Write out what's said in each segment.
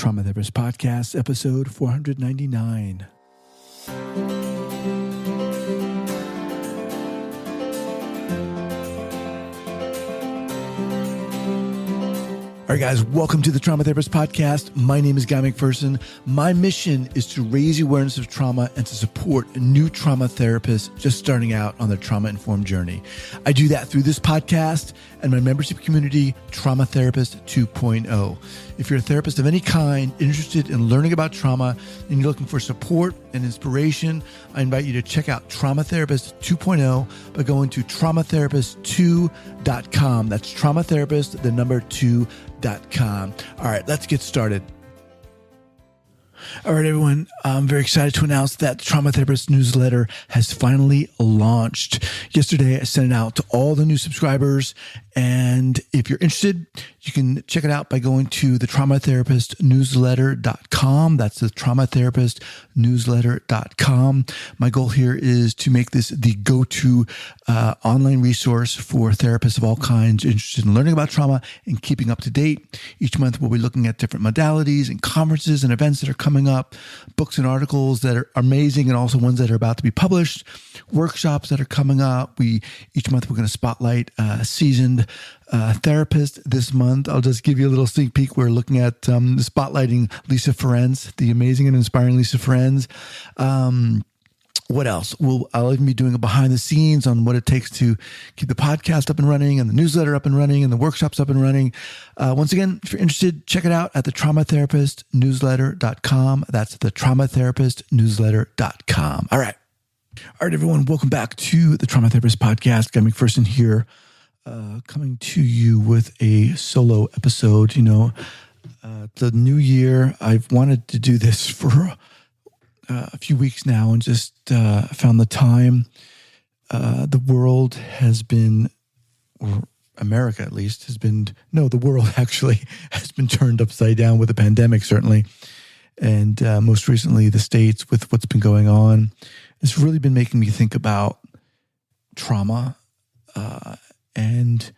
Trauma Therapist Podcast, episode 499. All right, guys, welcome to the Trauma Therapist Podcast. My name is Guy Macpherson. My mission is to raise awareness of trauma and to support new trauma therapists just starting out on their trauma-informed journey. I do that through this podcast and my membership community, Trauma Therapist 2.0. If you're a therapist of any kind, interested in learning about trauma, and you're looking for support and inspiration, I invite you to check out Trauma Therapist 2.0 by going to traumatherapist2.com. That's traumatherapist, the number 2.com. All right, let's get started. All right, everyone. I'm very excited to announce that the Trauma Therapist newsletter has finally launched. Yesterday, I sent it out to all the new subscribers. And if you're interested, you can check it out by going to the traumatherapistnewsletter.com. That's the traumatherapistnewsletter.com. My goal here is to make this the go-to online resource for therapists of all kinds interested in learning about trauma and keeping up to date. Each month, we'll be looking at different modalities and conferences and events that are coming up, books and articles that are amazing, and also ones that are about to be published, workshops that are coming up. Each month, we're going to spotlight seasoned therapist. This month, I'll just give you a little sneak peek. We're looking at spotlighting Lisa Ferenz, the amazing and inspiring Lisa Ferenz. What else? I'll even be doing a behind the scenes on what it takes to keep the podcast up and running and the newsletter up and running and the workshops up and running. Once again, if you're interested, check it out at the traumatherapistnewsletter.com. That's the traumatherapistnewsletter.com. All right, everyone. Welcome back to the Trauma Therapist Podcast. Guy Macpherson here. Coming to you with a solo episode. The new year, I've wanted to do this for a few weeks now and just found the time. The world has been, or America at least, the world actually has been turned upside down with the pandemic, certainly. And most recently, the States with what's been going on. It's really been making me think about trauma. And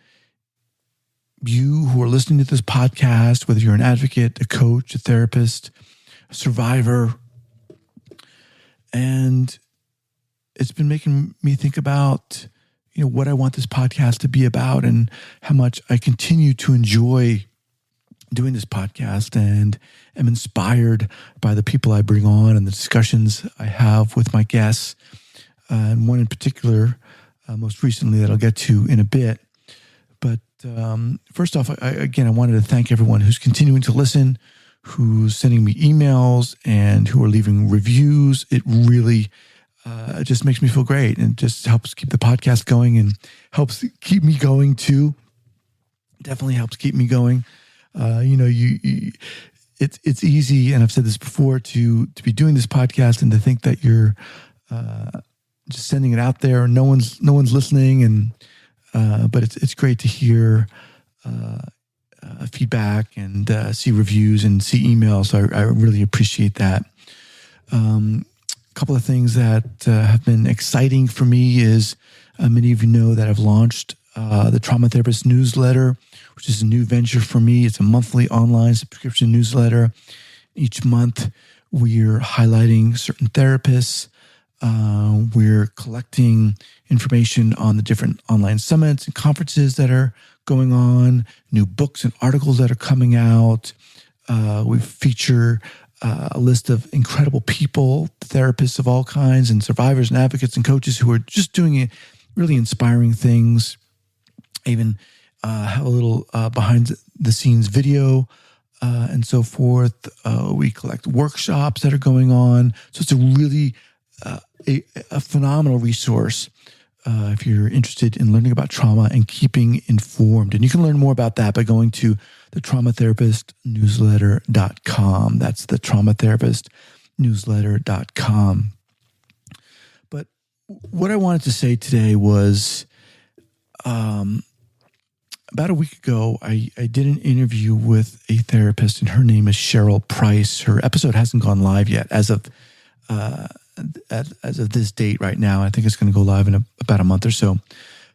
you who are listening to this podcast, whether you're an advocate, a coach, a therapist, a survivor, and it's been making me think about, what I want this podcast to be about and how much I continue to enjoy doing this podcast and am inspired by the people I bring on and the discussions I have with my guests. And one in particular, most recently, that I'll get to in a bit. But first off, I wanted to thank everyone who's continuing to listen, who's sending me emails, and who are leaving reviews. It really just makes me feel great, and just helps keep the podcast going and helps keep me going too. Definitely helps keep me going. It's easy, and I've said this before, to be doing this podcast and to think that you're just sending it out there. No one's listening, and but it's great to hear feedback and see reviews and see emails. So I really appreciate that. A couple of things that have been exciting for me is many of you know that I've launched the Trauma Therapist newsletter, which is a new venture for me. It's a monthly online subscription newsletter. Each month, we're highlighting certain therapists. We're collecting information on the different online summits and conferences that are going on, new books and articles that are coming out. We feature a list of incredible people, therapists of all kinds, and survivors and advocates and coaches who are just doing really inspiring things. I even have a little behind the scenes video and so forth. We collect workshops that are going on. So it's a really a phenomenal resource if you're interested in learning about trauma and keeping informed. And you can learn more about that by going to the traumatherapistnewsletter.com. That's the traumatherapistnewsletter.com. But what I wanted to say today was about a week ago, I did an interview with a therapist, and her name is Cheryl Price. Her episode hasn't gone live yet as of this date right now. I think it's going to go live in about a month or so.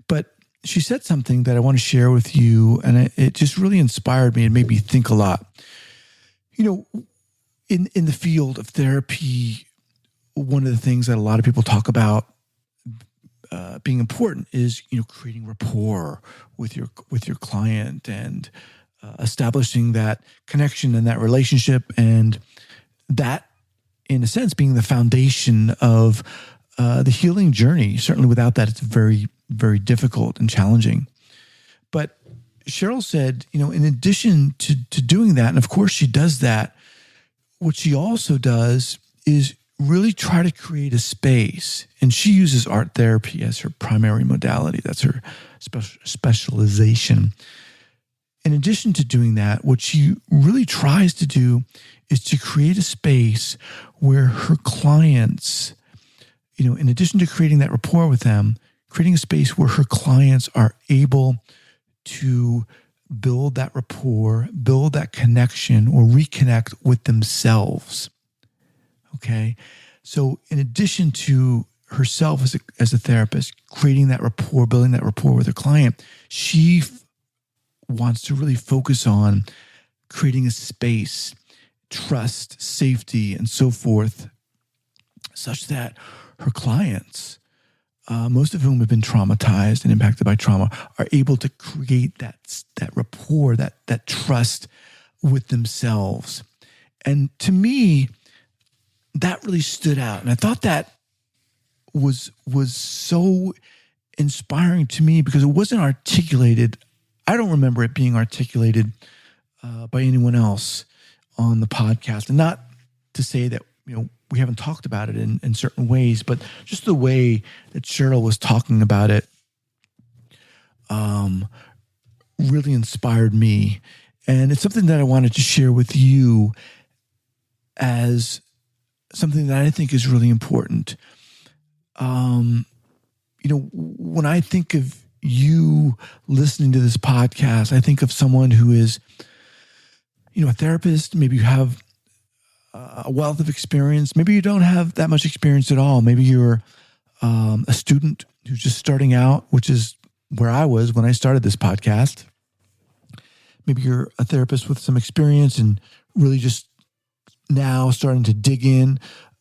But she said something that I want to share with you, and it just really inspired me and made me think a lot. You know, in the field of therapy, one of the things that a lot of people talk about being important is, creating rapport with your client and establishing that connection and that relationship, and that, in a sense, being the foundation of the healing journey. Certainly, without that, it's very, very difficult and challenging. But Cheryl said, in addition to doing that, and of course she does that, what she also does is really try to create a space. And she uses art therapy as her primary modality. That's her specialization. In addition to doing that, what she really tries to do is to create a space where her clients, in addition to creating that rapport with them, creating a space where her clients are able to build that rapport, build that connection, or reconnect with themselves. Okay? So in addition to herself as a therapist, creating that rapport, building that rapport with her client, she wants to really focus on creating a space, trust, safety, and so forth, such that her clients, most of whom have been traumatized and impacted by trauma, are able to create that rapport, that trust with themselves. And to me, that really stood out. And I thought that was so inspiring to me because it wasn't articulated. I don't remember it being articulated by anyone else on the podcast. And not to say that, we haven't talked about it in certain ways, but just the way that Cheryl was talking about it really inspired me. And it's something that I wanted to share with you as something that I think is really important. When I think of you listening to this podcast, I think of someone who is, a therapist. Maybe you have a wealth of experience. Maybe you don't have that much experience at all. Maybe you're a student who's just starting out, which is where I was when I started this podcast. Maybe you're a therapist with some experience and really just now starting to dig in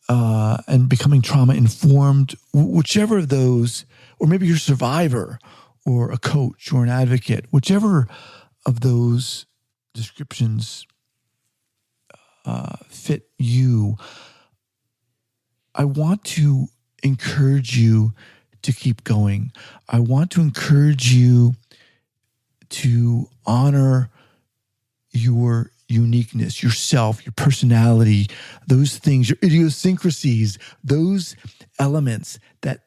and becoming trauma informed, whichever of those, or maybe you're a survivor or a coach or an advocate, whichever of those descriptions fit you. I want to encourage you to keep going. I want to encourage you to honor your uniqueness, yourself, your personality, those things, your idiosyncrasies, those elements that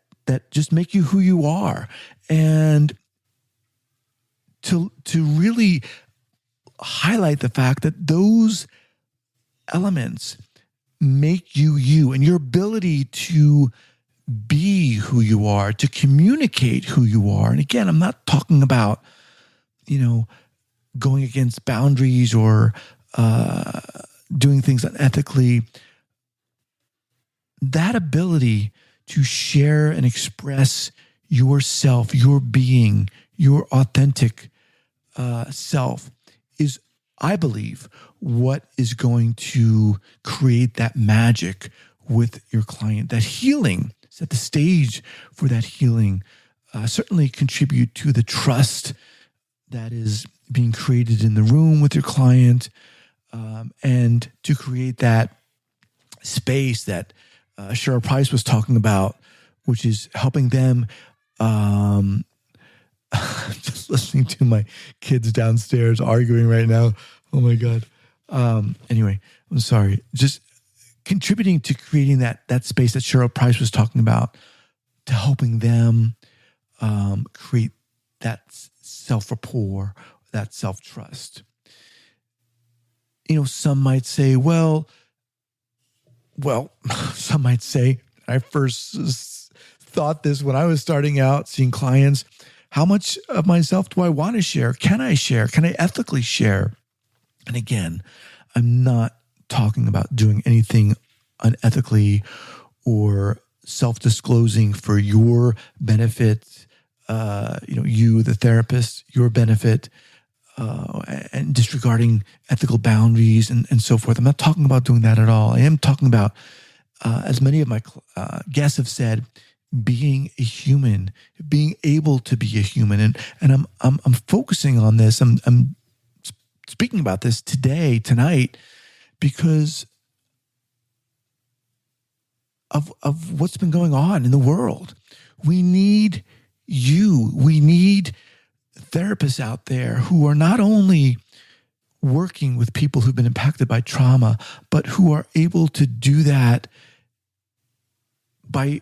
just make you who you are. And to really highlight the fact that those elements make you you, and your ability to be who you are, to communicate who you are. And again, I'm not talking about, going against boundaries or doing things unethically. That ability to share and express yourself, your being, your authentic self is, I believe, what is going to create that magic with your client. That healing, set the stage for that healing, certainly contribute to the trust that is being created in the room with your client, and to create that space that Cheryl Price was talking about, which is helping them. Just listening to my kids downstairs arguing right now. Oh my God. Anyway, I'm sorry. Just contributing to creating that space that Cheryl Price was talking about, to helping them create that self-rapport, that self-trust. Some might say, some might say, I first thought this when I was starting out, seeing clients, how much of myself do I want to share? Can I share? Can I ethically share? And again, I'm not talking about doing anything unethically or self-disclosing for your benefit, you, the therapist, your benefit. and disregarding ethical boundaries and so forth. I'm not talking about doing that at all. I am talking about, as many of my guests have said, being a human, being able to be a human, and I'm focusing on this. I'm speaking about this tonight, because of what's been going on in the world. We need you. We need therapists out there who are not only working with people who've been impacted by trauma, but who are able to do that by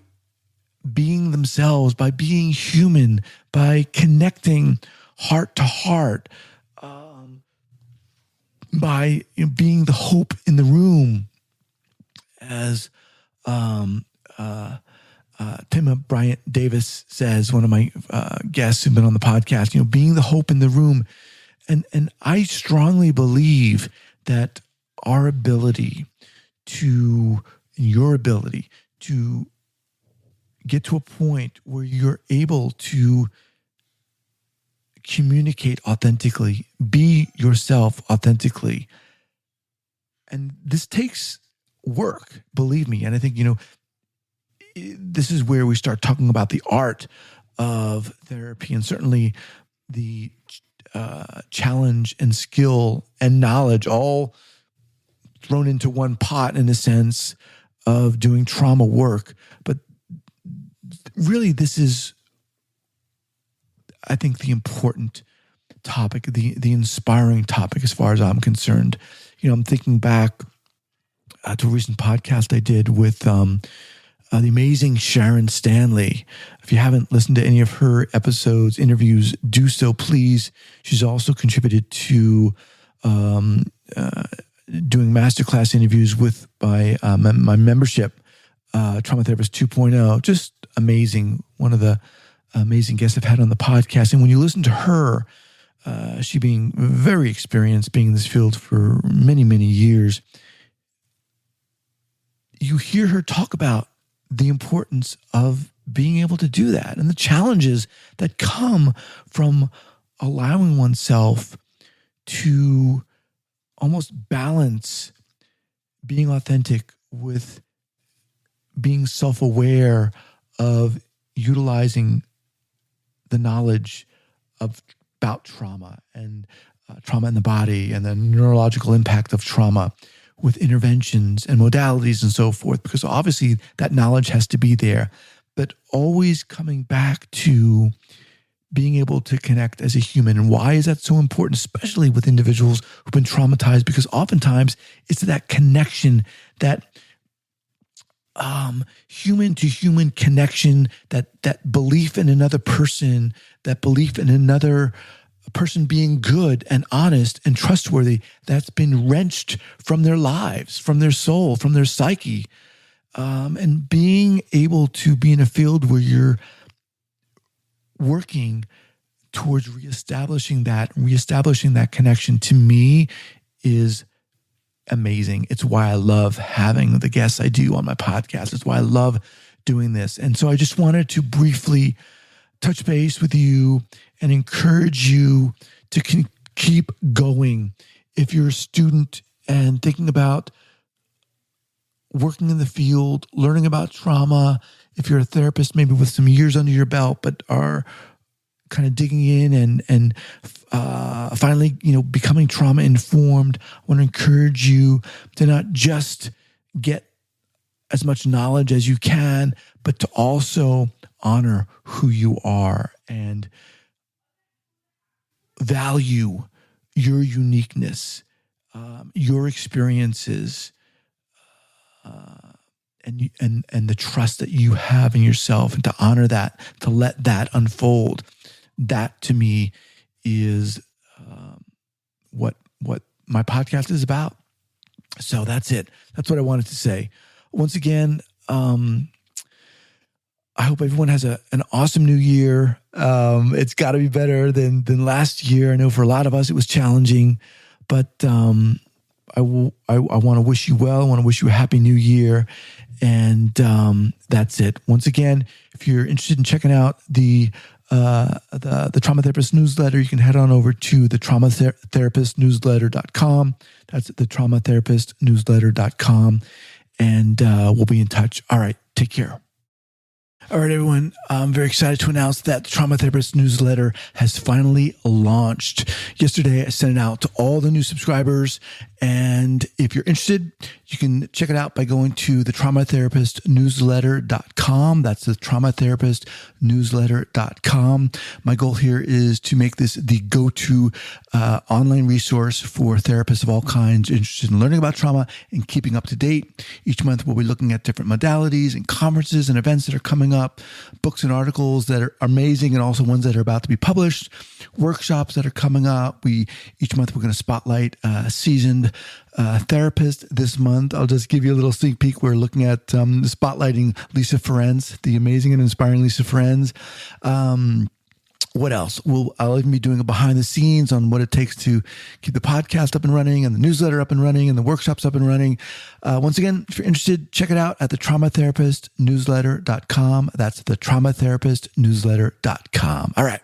being themselves, by being human, by connecting heart to heart, by being the hope in the room, as Tim Bryant Davis says, one of my guests who've been on the podcast, being the hope in the room. And I strongly believe that our ability your ability to get to a point where you're able to communicate authentically, be yourself authentically. And this takes work, believe me. And I think, this is where we start talking about the art of therapy, and certainly the challenge and skill and knowledge all thrown into one pot, in a sense, of doing trauma work. But really, this is, I think, the important topic, the inspiring topic, as far as I'm concerned. I'm thinking back to a recent podcast I did with the amazing Sharon Stanley. If you haven't listened to any of her episodes, interviews, do so, please. She's also contributed to doing masterclass interviews with my membership, Trauma Therapist 2.0. Just amazing. One of the amazing guests I've had on the podcast. And when you listen to her, she being very experienced, being in this field for many, many years, you hear her talk about the importance of being able to do that and the challenges that come from allowing oneself to almost balance being authentic with being self-aware of utilizing the knowledge about trauma and trauma in the body and the neurological impact of trauma with interventions and modalities and so forth, because obviously that knowledge has to be there, but always coming back to being able to connect as a human. And why is that so important, especially with individuals who've been traumatized? Because oftentimes it's that connection, that human to human connection, that belief in another person, that belief in another person being good and honest and trustworthy, that's been wrenched from their lives, from their soul, from their psyche. And being able to be in a field where you're working towards reestablishing that connection, to me, is amazing. It's why I love having the guests I do on my podcast. It's why I love doing this. And so I just wanted to briefly touch base with you and encourage you to keep going. If you're a student and thinking about working in the field, learning about trauma, if you're a therapist, maybe with some years under your belt, but are kind of digging in and finally, becoming trauma informed, I want to encourage you to not just get as much knowledge as you can, but to also honor who you are and value your uniqueness, your experiences, and the trust that you have in yourself, and to honor that, to let that unfold. That, to me, is what my podcast is about. So that's it. That's what I wanted to say. Once again, I hope everyone has an awesome new year. It's got to be better than last year. I know for a lot of us it was challenging, but I want to wish you well. I want to wish you a happy new year. And that's it. Once again, if you're interested in checking out the the Trauma Therapist newsletter, you can head on over to the traumatherapistnewsletter.com. That's the traumatherapistnewsletter.com. And we'll be in touch. All right. Take care. All right, everyone. I'm very excited to announce that the Trauma Therapist newsletter has finally launched. Yesterday, I sent it out to all the new subscribers. And if you're interested, you can check it out by going to the traumatherapistnewsletter.com. That's the traumatherapistnewsletter.com. My goal here is to make this the go-to online resource for therapists of all kinds interested in learning about trauma and keeping up to date. Each month, we'll be looking at different modalities and conferences and events that are coming up, books and articles that are amazing, and also ones that are about to be published, workshops that are coming up. Each month, we're going to spotlight a seasoned therapist. This month, I'll just give you a little sneak peek. We're looking at spotlighting Lisa Ferenz, the amazing and inspiring Lisa Ferenz. What else? I'll even be doing a behind the scenes on what it takes to keep the podcast up and running and the newsletter up and running and the workshops up and running. Once again, if you're interested, check it out at the traumatherapistnewsletter.com. That's the traumatherapistnewsletter.com. All right.